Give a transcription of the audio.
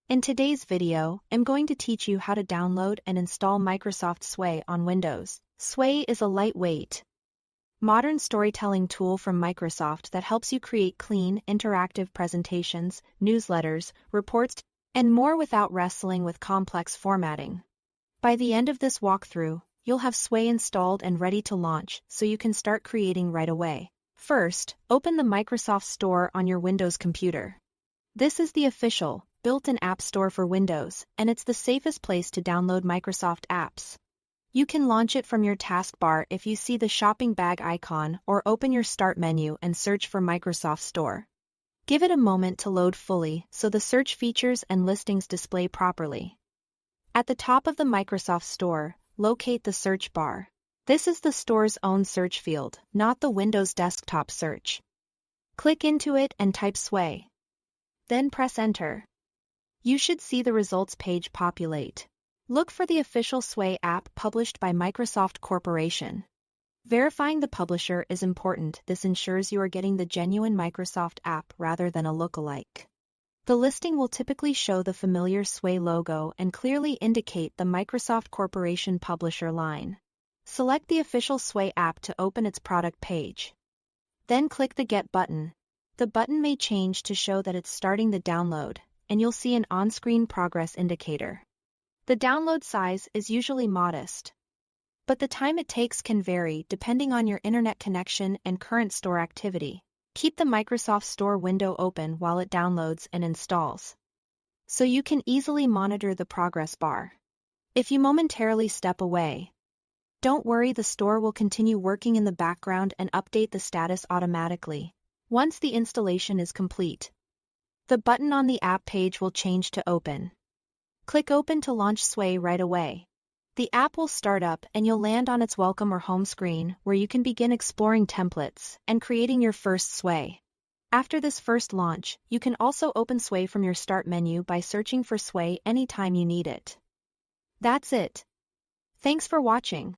In today's video, I'm going to teach you how to download and install Microsoft Sway on Windows. Sway is a lightweight, modern storytelling tool from Microsoft that helps you create clean, interactive presentations, newsletters, reports, and more without wrestling with complex formatting. By the end of this walkthrough, you'll have Sway installed and ready to launch, so you can start creating right away. First, open the Microsoft Store on your Windows computer. This is the official, built-in app store for Windows, and it's the safest place to download Microsoft apps. You can launch it from your taskbar if you see the shopping bag icon, or open your Start menu and search for Microsoft Store. Give it a moment to load fully so the search features and listings display properly. At the top of the Microsoft Store, locate the search bar. This is the store's own search field, not the Windows desktop search. Click into it and type Sway. Then press Enter. You should see the results page populate. Look for the official Sway app published by Microsoft Corporation. Verifying the publisher is important. This ensures you are getting the genuine Microsoft app rather than a lookalike. The listing will typically show the familiar Sway logo and clearly indicate the Microsoft Corporation publisher line. Select the official Sway app to open its product page. Then click the Get button. The button may change to show that it's starting the download, and you'll see an on-screen progress indicator. The download size is usually modest, but the time it takes can vary depending on your internet connection and current store activity. Keep the Microsoft Store window open while it downloads and installs, so you can easily monitor the progress bar. If you momentarily step away, don't worry, the store will continue working in the background and update the status automatically once the installation is complete. The button on the app page will change to Open. Click Open to launch Sway right away. The app will start up and you'll land on its welcome or home screen, where you can begin exploring templates and creating your first Sway. After this first launch, you can also open Sway from your Start menu by searching for Sway anytime you need it. That's it. Thanks for watching.